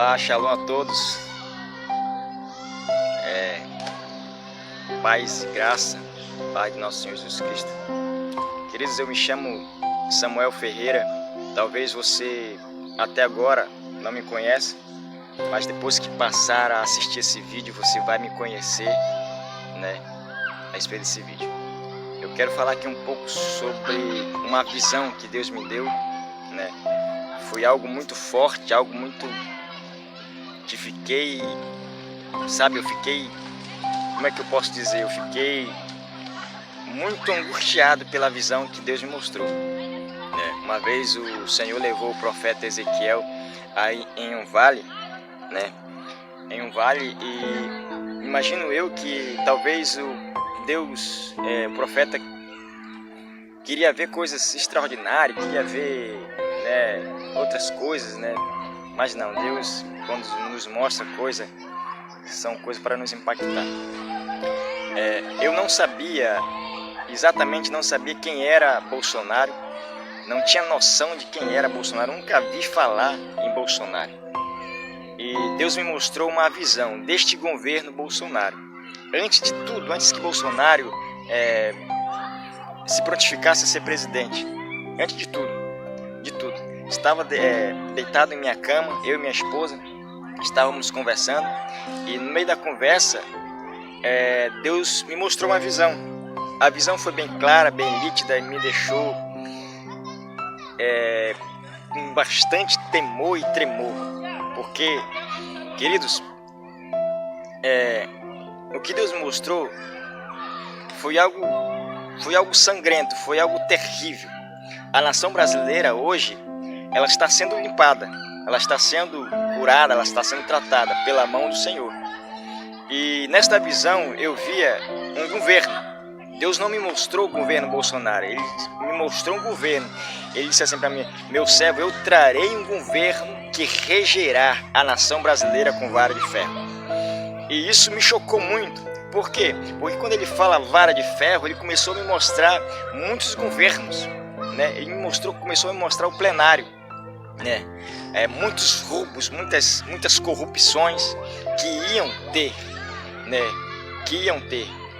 Olá, shalom a todos. Paz e graça, paz de nosso Senhor Jesus Cristo. Queridos, eu me chamo Samuel Ferreira. Talvez você até agora não me conheça, mas depois que passar a assistir esse vídeo, você vai me conhecer, a respeito desse vídeo. Eu quero falar aqui um pouco sobre uma visão que Deus me deu, Foi algo muito forte, algo muito que fiquei, como é que eu posso dizer? Eu fiquei muito angustiado pela visão que Deus me mostrou. Uma vez o Senhor levou o profeta Ezequiel aí em um vale, e imagino eu que talvez o profeta queria ver coisas extraordinárias, queria ver outras coisas, mas não, Deus, quando nos mostra coisas, são coisas para nos impactar. Eu não sabia, exatamente não sabia quem era Bolsonaro, não tinha noção de quem era Bolsonaro, nunca vi falar em Bolsonaro. E Deus me mostrou uma visão deste governo Bolsonaro. Antes de tudo, antes que Bolsonaro se prontificasse a ser presidente, antes de tudo, estava deitado em minha cama, eu e minha esposa, estávamos conversando, e no meio da conversa, Deus me mostrou uma visão. A visão foi bem clara, bem nítida, e me deixou com bastante temor e tremor, porque, queridos, o que Deus me mostrou foi algo sangrento, foi algo terrível. A nação brasileira hoje, ela está sendo limpada, ela está sendo curada, ela está sendo tratada pela mão do Senhor. E nesta visão eu via um governo. Deus não me mostrou o governo Bolsonaro, Ele me mostrou um governo. Ele disse assim para mim: meu servo, eu trarei um governo que regerá a nação brasileira com vara de ferro. E isso me chocou muito. Por quê? Porque quando ele fala vara de ferro, ele começou a me mostrar muitos governos, Ele começou a me mostrar o plenário, muitos roubos, muitas corrupções que iam ter,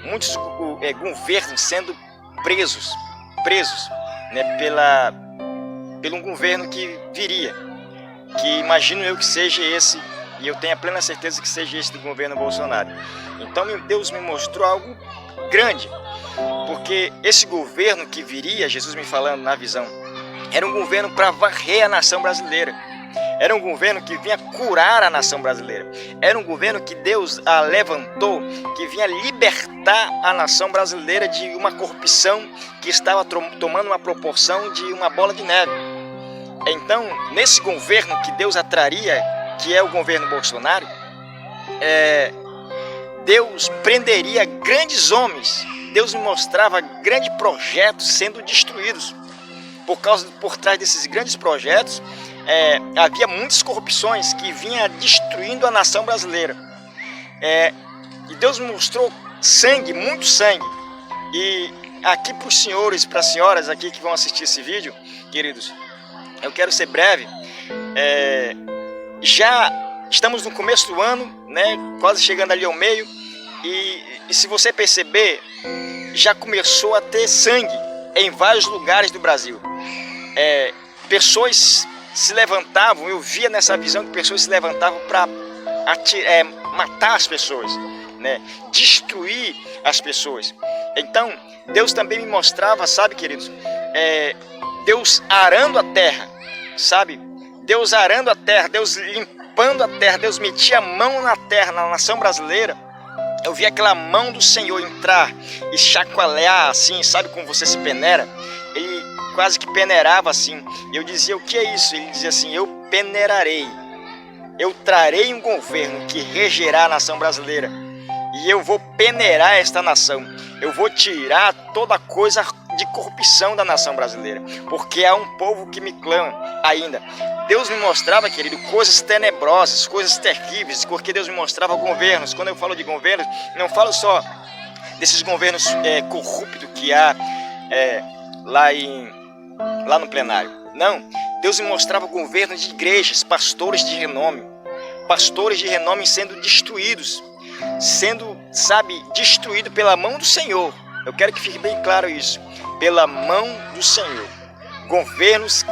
muitos governos sendo presos, pelo um governo que viria, que imagino eu que seja esse, e eu tenho a plena certeza que seja esse do governo Bolsonaro. Então Deus me mostrou algo grande, porque esse governo que viria, Jesus me falando na visão, era um governo para varrer a nação brasileira. Era um governo que vinha curar a nação brasileira. Era um governo que Deus a levantou, que vinha libertar a nação brasileira de uma corrupção que estava tomando uma proporção de uma bola de neve. Então, nesse governo que Deus atraria, que é o governo Bolsonaro, Deus prenderia grandes homens. Deus me mostrava grandes projetos sendo destruídos. Por trás desses grandes projetos, havia muitas corrupções que vinham destruindo a nação brasileira. E Deus me mostrou sangue, muito sangue. E aqui para os senhores, para as senhoras aqui que vão assistir esse vídeo, queridos, eu quero ser breve. Já estamos no começo do ano, quase chegando ali ao meio, e se você perceber, já começou a ter sangue em vários lugares do Brasil. Pessoas se levantavam, eu via nessa visão que pessoas se levantavam para matar as pessoas, destruir as pessoas. Então, Deus também me mostrava, queridos, Deus arando a terra, Deus arando a terra, Deus limpando a terra, Deus metia a mão na terra, na nação brasileira. Eu via aquela mão do Senhor entrar e chacoalhar assim, sabe como você se peneira? Ele quase que peneirava assim. Eu dizia: o que é isso? Ele dizia assim: eu peneirarei, eu trarei um governo que regerá a nação brasileira, e eu vou peneirar esta nação. Eu vou tirar toda coisa de corrupção da nação brasileira, porque há um povo que me clama ainda. Deus me mostrava, querido, coisas tenebrosas, coisas terríveis, porque Deus me mostrava governos. Quando eu falo de governos, não falo só desses governos corruptos que há lá no plenário. Não, Deus me mostrava governos de igrejas, pastores de renome, pastores de renome sendo destruídos, sendo, sabe, destruído pela mão do Senhor. Eu quero que fique bem claro isso, pela mão do Senhor. Governos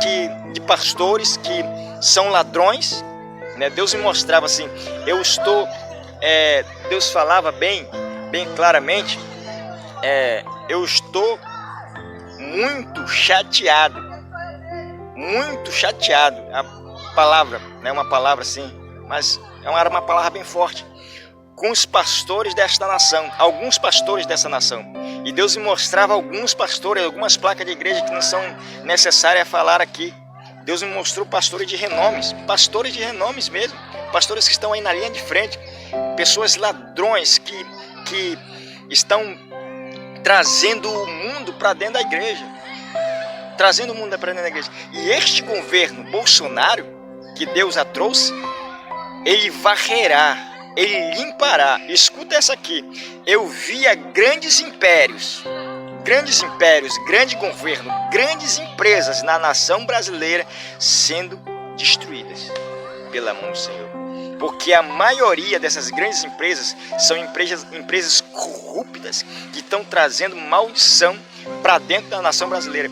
de pastores que são ladrões, né? Deus me mostrava assim, Deus falava bem claramente, eu estou muito chateado, a palavra, não é uma palavra assim, mas era uma palavra bem forte, com os pastores desta nação, alguns pastores dessa nação. E Deus me mostrava alguns pastores, algumas placas de igreja que não são necessárias a falar aqui. Deus me mostrou pastores de renomes mesmo, pastores que estão aí na linha de frente, pessoas ladrões que estão trazendo o mundo para dentro da igreja, E este governo Bolsonaro, que Deus a trouxe, ele varrerá, ele limpará. Escuta essa aqui. Eu via grandes impérios, grande governo, grandes empresas na nação brasileira sendo destruídas pela mão do Senhor. Porque a maioria dessas grandes empresas são empresas corruptas que estão trazendo maldição para dentro da nação brasileira.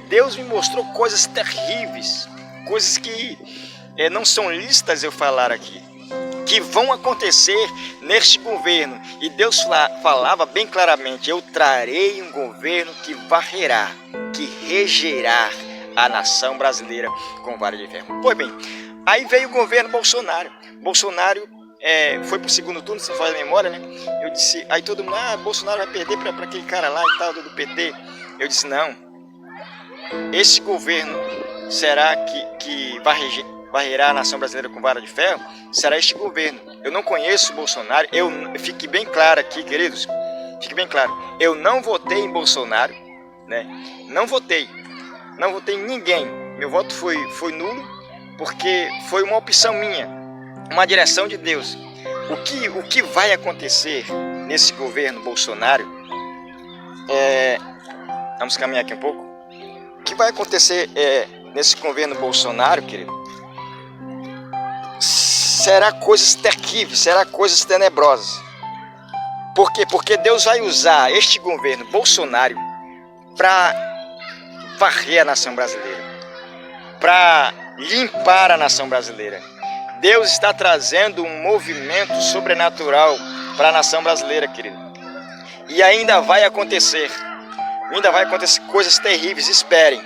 Deus me mostrou coisas terríveis, coisas que não são listas eu falar aqui, que vão acontecer neste governo. E Deus falava bem claramente, eu trarei um governo que varrerá, que regerá a nação brasileira com vara de ferro. Pois bem, aí veio o governo Bolsonaro. Bolsonaro foi pro segundo turno, se não faz a memória, né? Eu disse, aí todo mundo, Bolsonaro vai perder para aquele cara lá e tal, do PT. Eu disse, não, esse governo será que varrerá a nação brasileira com vara de ferro? Será este governo. Eu não conheço o Bolsonaro, fique bem claro aqui, queridos, fique bem claro, eu não votei em Bolsonaro, né? Não votei em ninguém, meu voto foi nulo, porque foi uma opção minha, uma direção de Deus. O que vai acontecer nesse governo Bolsonaro, vamos caminhar aqui um pouco, o que vai acontecer nesse governo Bolsonaro, querido, será coisas terríveis, será coisas tenebrosas. Por quê? Porque Deus vai usar este governo Bolsonaro para varrer a nação brasileira, para limpar a nação brasileira. Deus está trazendo um movimento sobrenatural para a nação brasileira, querido. E ainda vai acontecer coisas terríveis, esperem.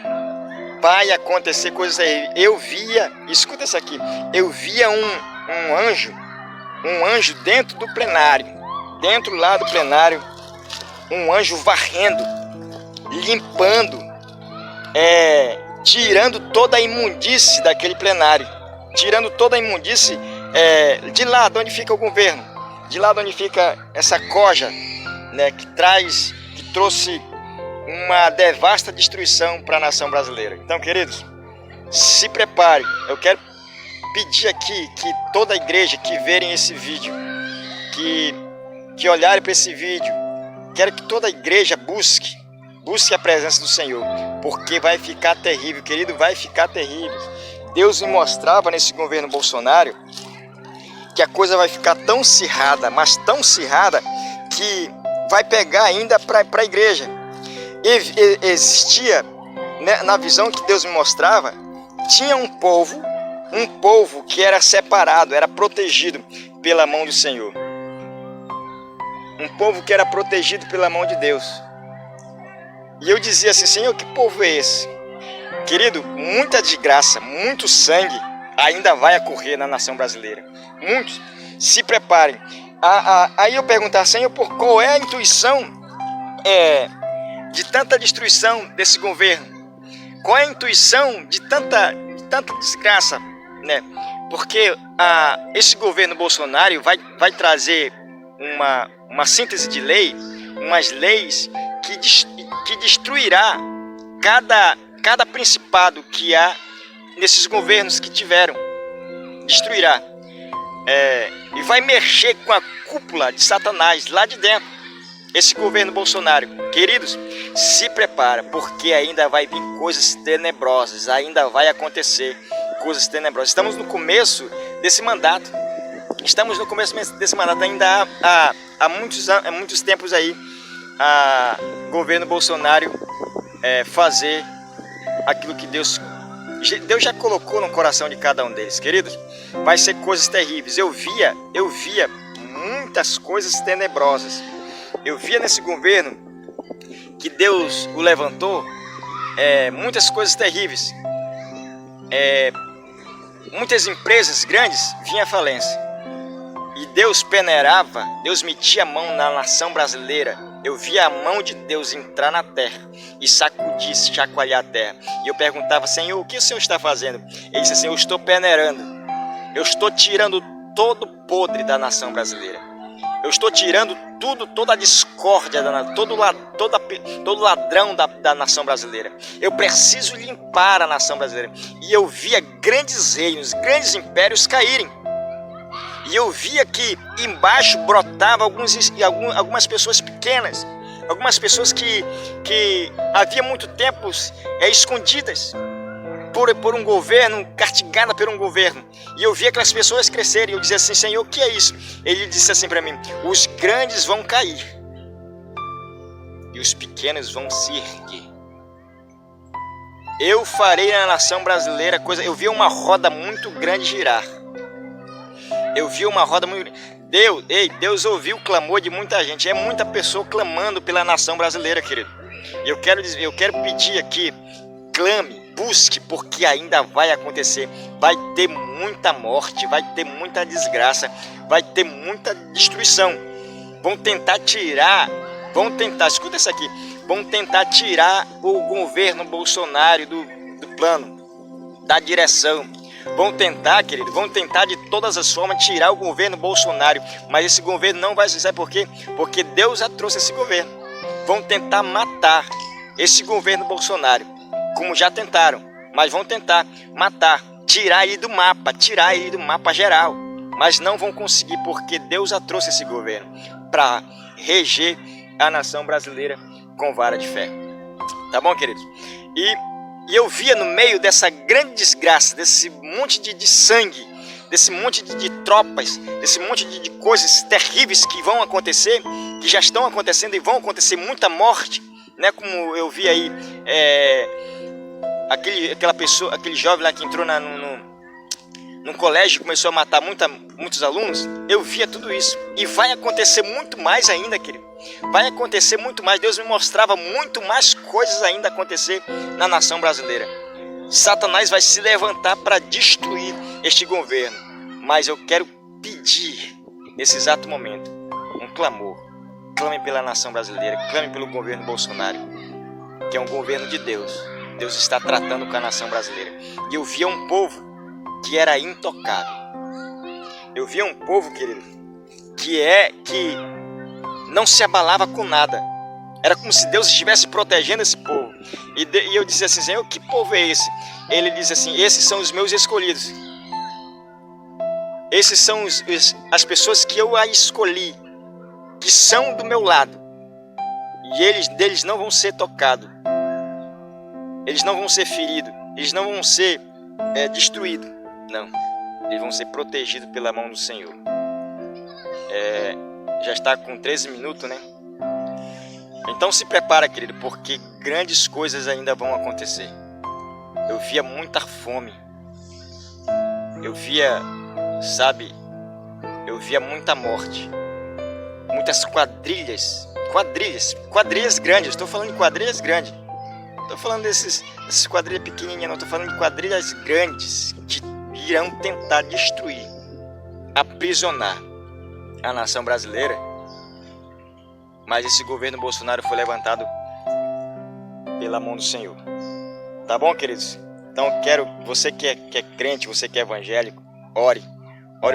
Vai acontecer coisas terríveis. Eu via, escuta isso aqui, eu via um anjo dentro do plenário, dentro lá do plenário, um anjo varrendo, limpando, tirando toda a imundície daquele plenário, tirando toda a imundície de lá de onde fica o governo, de lá de onde fica essa coja, né, que trouxe uma devasta destruição para a nação brasileira. Então, queridos, se prepare. Eu quero pedir aqui que toda a igreja que verem esse vídeo, que olharem para esse vídeo, quero que toda a igreja busque a presença do Senhor, porque vai ficar terrível, querido, vai ficar terrível. Deus me mostrava nesse governo Bolsonaro que a coisa vai ficar tão acirrada, mas tão acirrada, que vai pegar ainda para a igreja. Existia, né, na visão que Deus me mostrava, tinha um povo que era separado, era protegido pela mão do Senhor. Um povo que era protegido pela mão de Deus. E eu dizia assim, Senhor, que povo é esse? Querido, muita desgraça, muito sangue ainda vai ocorrer na nação brasileira. Muitos, se preparem. Aí eu perguntar, Senhor, qual é a intuição de tanta destruição desse governo? Qual é a intuição de tanta desgraça, né? Porque esse governo Bolsonaro vai trazer uma síntese de lei, umas leis que destruirá cada principado que há nesses governos que tiveram. Destruirá. E vai mexer com a cúpula de Satanás lá de dentro. Esse governo Bolsonaro. Queridos, se prepara, porque ainda vai vir coisas tenebrosas, ainda vai acontecer coisas tenebrosas. Estamos no começo desse mandato. estamos no começo desse mandato, ainda há muitos tempos aí, governo Bolsonaro fazer aquilo que Deus já colocou no coração de cada um deles, queridos. Vai ser coisas terríveis. Eu via muitas coisas tenebrosas. Eu via nesse governo que Deus o levantou, muitas coisas terríveis. Muitas empresas grandes vinham à falência. E Deus peneirava, Deus metia a mão na nação brasileira. Eu via a mão de Deus entrar na terra e sacudir, chacoalhar a terra. E eu perguntava: Senhor, o que o Senhor está fazendo? Ele disse assim: eu estou peneirando. Eu estou tirando todo o podre da nação brasileira. Eu estou tirando toda a discórdia, todo ladrão da nação brasileira. Eu preciso limpar a nação brasileira. E eu via grandes reinos, grandes impérios caírem. E eu via que embaixo brotava algumas pessoas pequenas, algumas pessoas que havia muito tempo escondidas por um governo, castigada por um governo. E eu via aquelas pessoas crescerem. Eu dizia assim: Senhor, o que é isso? Ele disse assim para mim: os grandes vão cair e os pequenos vão se erguer. Eu farei na nação brasileira coisa. Eu via uma roda muito grande girar. Eu vi uma roda muito... Deus ouviu o clamor de muita gente. É muita pessoa clamando pela nação brasileira, querido. E eu quero pedir aqui: clame, busque, porque ainda vai acontecer. Vai ter muita morte, vai ter muita desgraça, vai ter muita destruição. Vão tentar, escuta isso aqui, vão tentar tirar o governo Bolsonaro do plano, da direção. Vão tentar, querido, de todas as formas tirar o governo Bolsonaro. Mas esse governo não vai ser, sabe por quê? Porque Deus já trouxe esse governo. Vão tentar matar esse governo Bolsonaro, como já tentaram. Mas vão tentar matar, tirar ele do mapa geral. Mas não vão conseguir, porque Deus já trouxe esse governo para reger a nação brasileira com vara de ferro. Tá bom, queridos? E eu via no meio dessa grande desgraça, desse monte de sangue, desse monte de tropas, desse monte de coisas terríveis que vão acontecer, que já estão acontecendo e vão acontecer, muita morte, né? Como eu vi aí, aquele jovem lá que entrou num colégio e começou a matar muitos alunos. Eu via tudo isso. E vai acontecer muito mais ainda, querido. Vai acontecer muito mais. Deus me mostrava muito mais coisas ainda acontecer na nação brasileira. Satanás vai se levantar para destruir este governo. Mas eu quero pedir, nesse exato momento, um clamor. Clame pela nação brasileira, clame pelo governo Bolsonaro, que é um governo de Deus. Deus está tratando com a nação brasileira. E eu via um povo que era intocável. Eu via um povo, querido, que não se abalava com nada. Era como se Deus estivesse protegendo esse povo. E eu dizia assim: Senhor, que povo é esse? Ele diz assim: esses são os meus escolhidos. Esses são as pessoas que eu escolhi, que são do meu lado. E deles não vão ser tocados. Eles não vão ser feridos. Eles não vão ser destruídos. Não. Eles vão ser protegidos pela mão do Senhor. Já está com 13 minutos, né? Então se prepara, querido, porque grandes coisas ainda vão acontecer. Eu via muita fome. Eu via muita morte. Muitas quadrilhas grandes. Estou falando de quadrilhas grandes. Estou falando dessas quadrilhas pequenininhas, não. Estou falando de quadrilhas grandes que irão tentar destruir, aprisionar a nação brasileira. Mas esse governo Bolsonaro foi levantado pela mão do Senhor. Tá bom, queridos? Então você que é crente, você que é evangélico, ore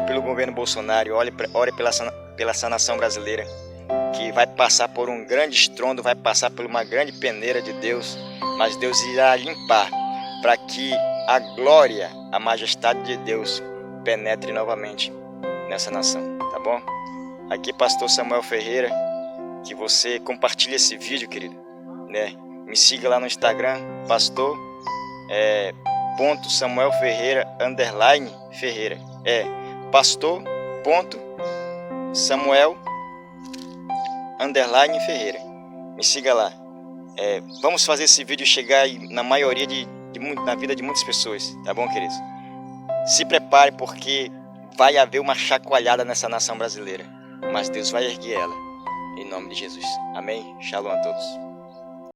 pelo governo Bolsonaro, ore pela essa nação brasileira, que vai passar por um grande estrondo, vai passar por uma grande peneira de Deus, mas Deus irá limpar para que a glória, a majestade de Deus penetre novamente nessa nação, tá bom? Aqui pastor Samuel Ferreira, que você compartilhe esse vídeo, querido, né? Me siga lá no Instagram, pastor Samuel Ferreira _Ferreira, pastor Samuel_Ferreira. Me siga lá. Vamos fazer esse vídeo chegar na maioria na vida de muitas pessoas, tá bom, queridos? Se prepare, porque vai haver uma chacoalhada nessa nação brasileira, mas Deus vai erguer ela, em nome de Jesus. Amém? Shalom a todos.